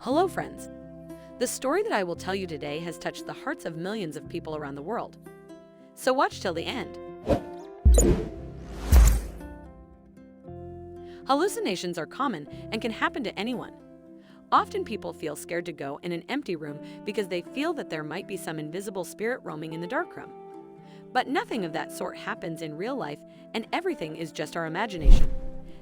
Hello, friends. The story that I will tell you today has touched the hearts of millions of people around the world. So watch till the end. Hallucinations are common and can happen to anyone. Often people feel scared to go in an empty room because they feel that there might be some invisible spirit roaming in the dark room. But nothing of that sort happens in real life, and everything is just our imagination.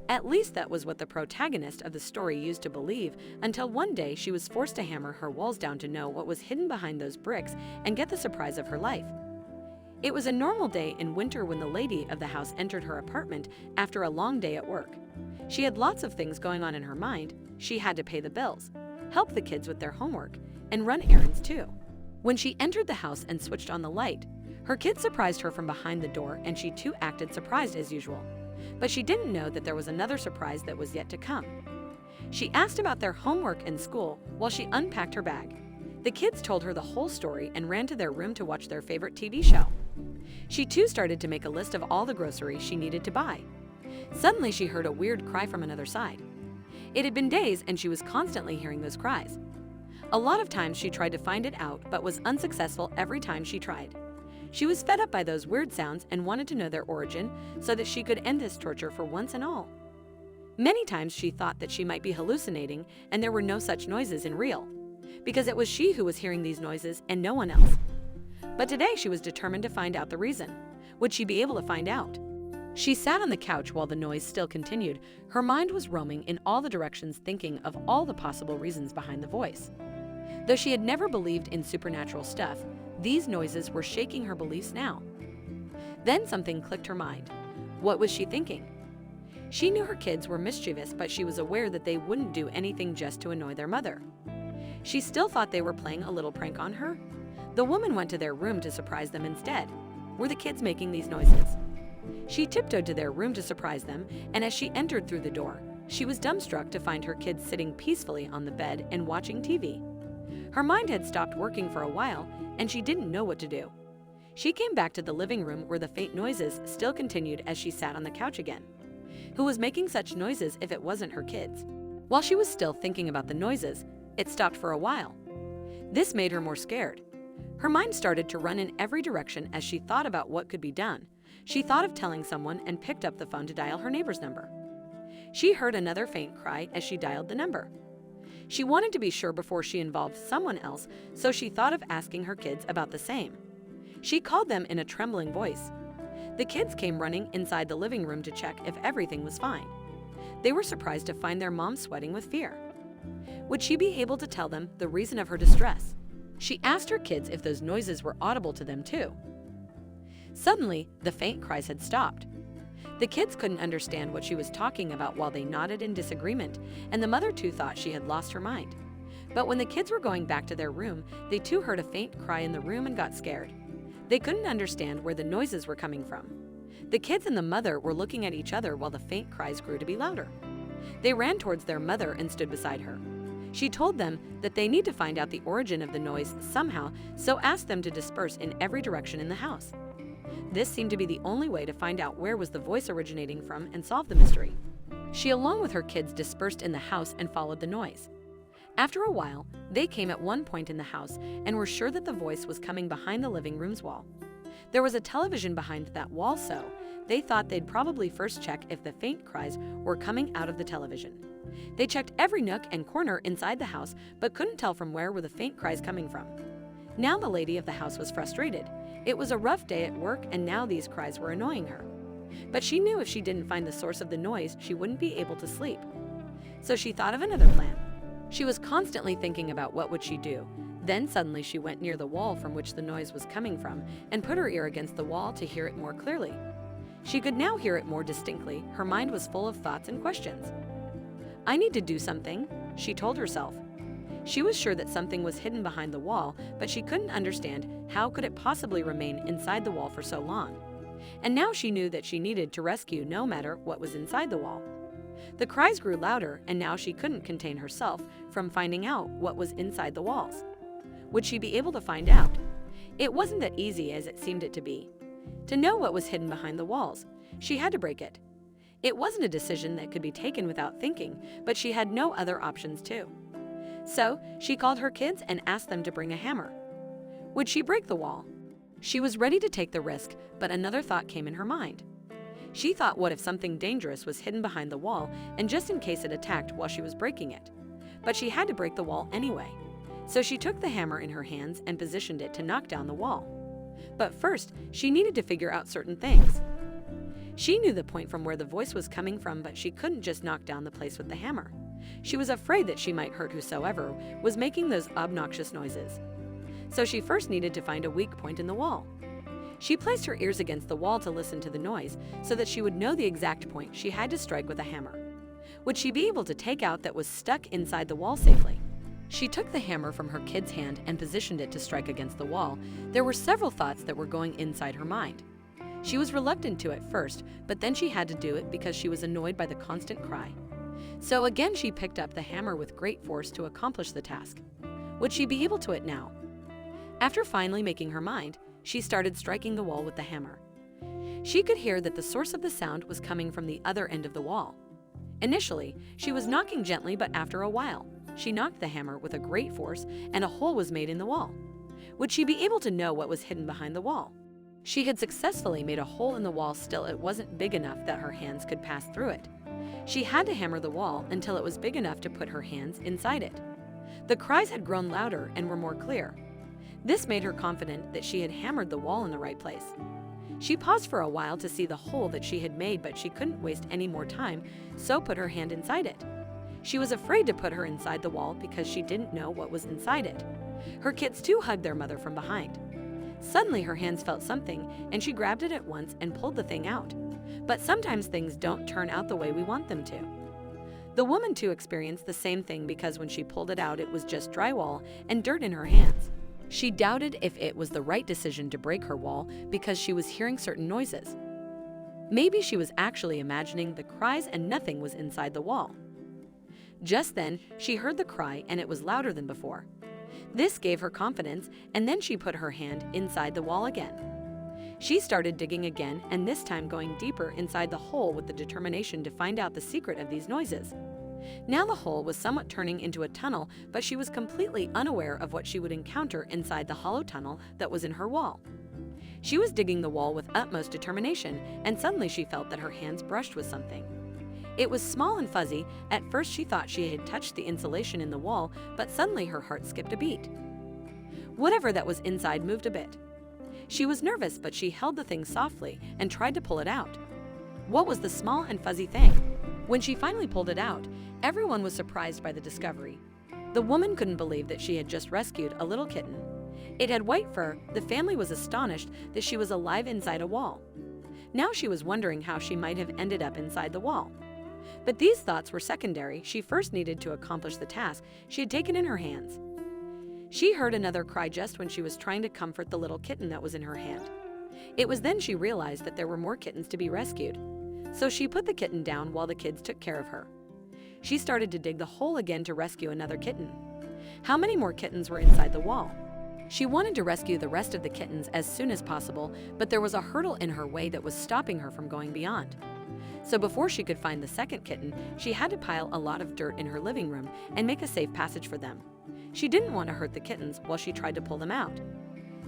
At least that was what the protagonist of the story used to believe, until one day she was forced to hammer her walls down to know what was hidden behind those bricks and get the surprise of her life. It was a normal day in winter when the lady of the house entered her apartment after a long day at work. She had lots of things going on in her mind. She had to pay the bills, help the kids with their homework, and run errands too. When she entered the house and switched on the light, her kids surprised her from behind the door, and she too acted surprised as usual. But she didn't know that there was another surprise that was yet to come. She asked about their homework and school while she unpacked her bag. The kids told her the whole story and ran to their room to watch their favorite TV show. She too started to make a list of all the groceries she needed to buy. Suddenly she heard a weird cry from another side. It had been days and she was constantly hearing those cries. A lot of times she tried to find it out but was unsuccessful every time she tried. She was fed up by those weird sounds and wanted to know their origin so that she could end this torture for once and all. Many times she thought that she might be hallucinating and there were no such noises in real, because it was she who was hearing these noises and no one else. But today she was determined to find out the reason. Would she be able to find out? She sat on the couch while the noise still continued. Her mind was roaming in all the directions, thinking of all the possible reasons behind the voice. Though she had never believed in supernatural stuff, these noises were shaking her beliefs now. Then something clicked her mind. What was she thinking? She knew her kids were mischievous, but she was aware that they wouldn't do anything just to annoy their mother. She still thought they were playing a little prank on her. The woman went to their room to surprise them instead. Were the kids making these noises? She tiptoed to their room to surprise them, and as she entered through the door, she was dumbstruck to find her kids sitting peacefully on the bed and watching TV. Her mind had stopped working for a while, and she didn't know what to do. She came back to the living room where the faint noises still continued as she sat on the couch again. Who was making such noises if it wasn't her kids? While she was still thinking about the noises, it stopped for a while. This made her more scared. Her mind started to run in every direction as she thought about what could be done. She thought of telling someone and picked up the phone to dial her neighbor's number. She heard another faint cry as she dialed the number. She wanted to be sure before she involved someone else, so she thought of asking her kids about the same. She called them in a trembling voice. The kids came running inside the living room to check if everything was fine. They were surprised to find their mom sweating with fear. Would she be able to tell them the reason of her distress? She asked her kids if those noises were audible to them too. Suddenly, the faint cries had stopped. The kids couldn't understand what she was talking about while they nodded in disagreement, and the mother too thought she had lost her mind. But when the kids were going back to their room, they too heard a faint cry in the room and got scared. They couldn't understand where the noises were coming from. The kids and the mother were looking at each other while the faint cries grew to be louder. They ran towards their mother and stood beside her. She told them that they need to find out the origin of the noise somehow, so asked them to disperse in every direction in the house. This seemed to be the only way to find out where was the voice originating from and solve the mystery. She, along with her kids, dispersed in the house and followed the noise. After a while, they came at one point in the house and were sure that the voice was coming behind the living room's wall. There was a television behind that wall, so they thought they'd probably first check if the faint cries were coming out of the television. They checked every nook and corner inside the house, but couldn't tell from where were the faint cries coming from. Now the lady of the house was frustrated. It was a rough day at work, and now these cries were annoying her. But she knew if she didn't find the source of the noise, she wouldn't be able to sleep. So she thought of another plan. She was constantly thinking about what would she do. Then suddenly she went near the wall from which the noise was coming from and put her ear against the wall to hear it more clearly. She could now hear it more distinctly. Her mind was full of thoughts and questions. I need to do something, she told herself. She was sure that something was hidden behind the wall, but she couldn't understand how could it possibly remain inside the wall for so long. And now she knew that she needed to rescue no matter what was inside the wall. The cries grew louder, and now she couldn't contain herself from finding out what was inside the walls. Would she be able to find out? It wasn't that easy as it seemed it to be. To know what was hidden behind the walls, she had to break it. It wasn't a decision that could be taken without thinking, but she had no other options too. So she called her kids and asked them to bring a hammer. Would she break the wall? She was ready to take the risk, but another thought came in her mind. She thought, what if something dangerous was hidden behind the wall, and just in case it attacked while she was breaking it? But she had to break the wall anyway. So she took the hammer in her hands and positioned it to knock down the wall. But first, she needed to figure out certain things. She knew the point from where the voice was coming from, but she couldn't just knock down the place with the hammer. She was afraid that she might hurt whosoever was making those obnoxious noises. So she first needed to find a weak point in the wall. She placed her ears against the wall to listen to the noise so that she would know the exact point she had to strike with a hammer. Would she be able to take out that was stuck inside the wall safely? She took the hammer from her kid's hand and positioned it to strike against the wall. There were several thoughts that were going inside her mind. She was reluctant to at first, but then she had to do it because she was annoyed by the constant cry. So again she picked up the hammer with great force to accomplish the task. Would she be able to it now? After finally making her mind, she started striking the wall with the hammer. She could hear that the source of the sound was coming from the other end of the wall. Initially, she was knocking gently, but after a while, she knocked the hammer with a great force and a hole was made in the wall. Would she be able to know what was hidden behind the wall? She had successfully made a hole in the wall, still it wasn't big enough that her hands could pass through it. She had to hammer the wall until it was big enough to put her hands inside it. The cries had grown louder and were more clear. This made her confident that she had hammered the wall in the right place. She paused for a while to see the hole that she had made, but she couldn't waste any more time, so put her hand inside it. She was afraid to put her inside the wall because she didn't know what was inside it. Her kids too hugged their mother from behind. Suddenly her hands felt something, and she grabbed it at once and pulled the thing out. But sometimes things don't turn out the way we want them to. The woman too experienced the same thing because when she pulled it out, it was just drywall and dirt in her hands. She doubted if it was the right decision to break her wall because she was hearing certain noises. Maybe she was actually imagining the cries and nothing was inside the wall. Just then, she heard the cry and it was louder than before. This gave her confidence, and then she put her hand inside the wall again. She started digging again, and this time going deeper inside the hole with the determination to find out the secret of these noises. Now the hole was somewhat turning into a tunnel, but she was completely unaware of what she would encounter inside the hollow tunnel that was in her wall. She was digging the wall with utmost determination, and suddenly she felt that her hands brushed with something. It was small and fuzzy. At first she thought she had touched the insulation in the wall, but suddenly her heart skipped a beat. Whatever that was inside moved a bit. She was nervous, but she held the thing softly and tried to pull it out. What was the small and fuzzy thing? When she finally pulled it out, everyone was surprised by the discovery. The woman couldn't believe that she had just rescued a little kitten. It had white fur. The family was astonished that she was alive inside a wall. Now she was wondering how she might have ended up inside the wall. But these thoughts were secondary. She first needed to accomplish the task she had taken in her hands. She heard another cry just when she was trying to comfort the little kitten that was in her hand. It was then she realized that there were more kittens to be rescued. So she put the kitten down while the kids took care of her. She started to dig the hole again to rescue another kitten. How many more kittens were inside the wall? She wanted to rescue the rest of the kittens as soon as possible, but there was a hurdle in her way that was stopping her from going beyond. So before she could find the second kitten, she had to pile a lot of dirt in her living room and make a safe passage for them. She didn't want to hurt the kittens while she tried to pull them out.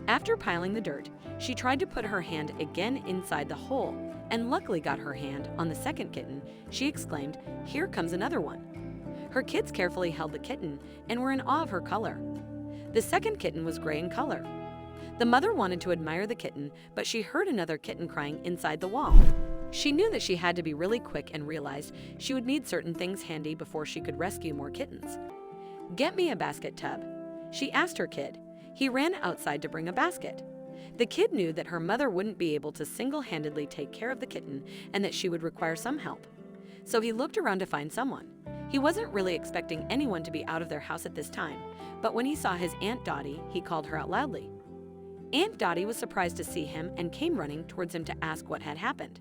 After piling the dirt, she tried to put her hand again inside the hole and luckily got her hand on the second kitten. She exclaimed, "Here comes another one." Her kids carefully held the kitten and were in awe of her color. The second kitten was gray in color. The mother wanted to admire the kitten, but she heard another kitten crying inside the wall. She knew that she had to be really quick and realized she would need certain things handy before she could rescue more kittens. "Get me a basket tub," she asked her kid. He ran outside to bring a basket. The kid knew that her mother wouldn't be able to single-handedly take care of the kitten and that she would require some help. So he looked around to find someone. He wasn't really expecting anyone to be out of their house at this time, but when he saw his Aunt Dottie, he called her out loudly. Aunt Dottie was surprised to see him and came running towards him to ask what had happened.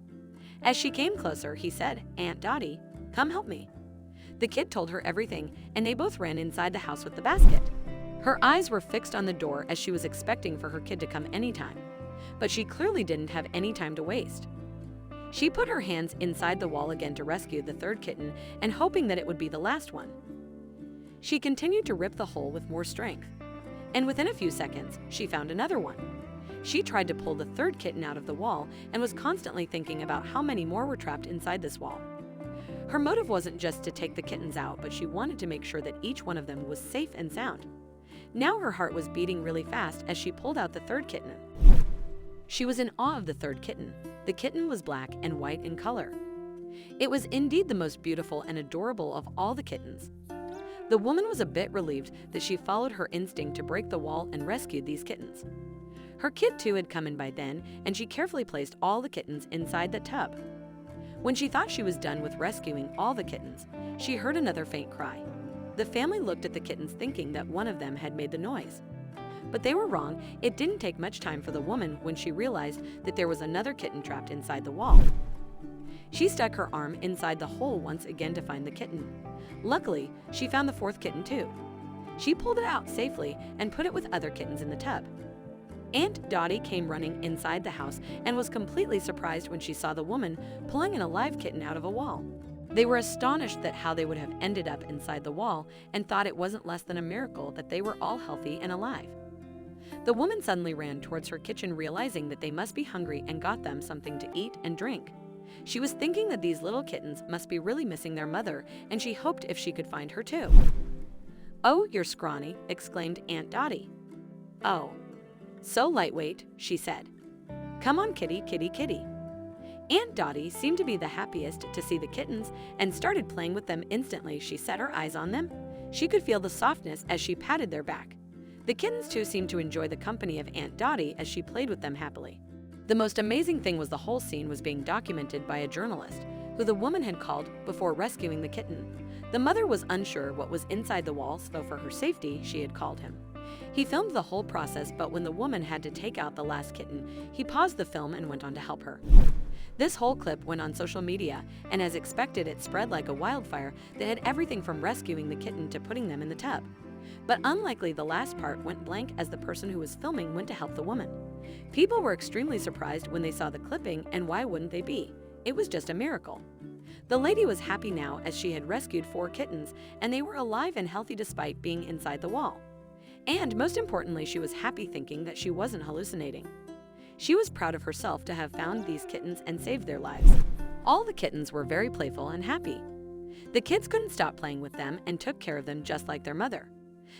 As she came closer, he said, "Aunt Dottie, come help me." The kid told her everything, and they both ran inside the house with the basket. Her eyes were fixed on the door as she was expecting for her kid to come anytime, but she clearly didn't have any time to waste. She put her hands inside the wall again to rescue the third kitten and hoping that it would be the last one. She continued to rip the hole with more strength. And within a few seconds, she found another one. She tried to pull the third kitten out of the wall and was constantly thinking about how many more were trapped inside this wall. Her motive wasn't just to take the kittens out, but she wanted to make sure that each one of them was safe and sound. Now her heart was beating really fast as she pulled out the third kitten. She was in awe of the third kitten. The kitten was black and white in color. It was indeed the most beautiful and adorable of all the kittens. The woman was a bit relieved that she followed her instinct to break the wall and rescued these kittens. Her kid too had come in by then, and she carefully placed all the kittens inside the tub. When she thought she was done with rescuing all the kittens, she heard another faint cry. The family looked at the kittens thinking that one of them had made the noise. But they were wrong. It didn't take much time for the woman when she realized that there was another kitten trapped inside the wall. She stuck her arm inside the hole once again to find the kitten. Luckily, she found the fourth kitten too. She pulled it out safely and put it with other kittens in the tub. Aunt Dottie came running inside the house and was completely surprised when she saw the woman pulling an alive kitten out of a wall. They were astonished at how they would have ended up inside the wall and thought it wasn't less than a miracle that they were all healthy and alive. The woman suddenly ran towards her kitchen, realizing that they must be hungry, and got them something to eat and drink. She was thinking that these little kittens must be really missing their mother, and she hoped if she could find her too. "Oh, you're scrawny," exclaimed Aunt Dottie. "Oh, so lightweight," she said. "Come on, kitty, kitty, kitty." Aunt Dottie seemed to be the happiest to see the kittens and started playing with them instantly. She set her eyes on them. She could feel the softness as she patted their back. The kittens too seemed to enjoy the company of Aunt Dottie as she played with them happily. The most amazing thing was the whole scene was being documented by a journalist, who the woman had called before rescuing the kitten. The mother was unsure what was inside the wall, so for her safety, she had called him. He filmed the whole process, but when the woman had to take out the last kitten, he paused the film and went on to help her. This whole clip went on social media, and as expected, it spread like a wildfire that had everything from rescuing the kitten to putting them in the tub. But unlikely, the last part went blank as the person who was filming went to help the woman. People were extremely surprised when they saw the clipping, and why wouldn't they be? It was just a miracle. The lady was happy now as she had rescued 4 kittens, and they were alive and healthy despite being inside the wall. And most importantly, she was happy thinking that she wasn't hallucinating. She was proud of herself to have found these kittens and saved their lives. All the kittens were very playful and happy. The kids couldn't stop playing with them and took care of them just like their mother.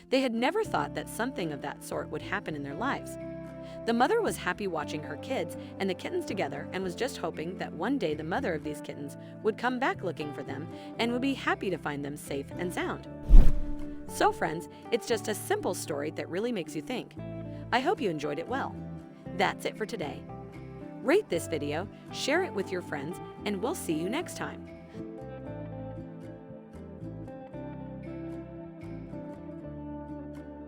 They had never thought that something of that sort would happen in their lives. The mother was happy watching her kids and the kittens together, and was just hoping that one day the mother of these kittens would come back looking for them and would be happy to find them safe and sound. So friends, it's just a simple story that really makes you think. I hope you enjoyed it well. That's it for today. Rate this video, share it with your friends, and we'll see you next time.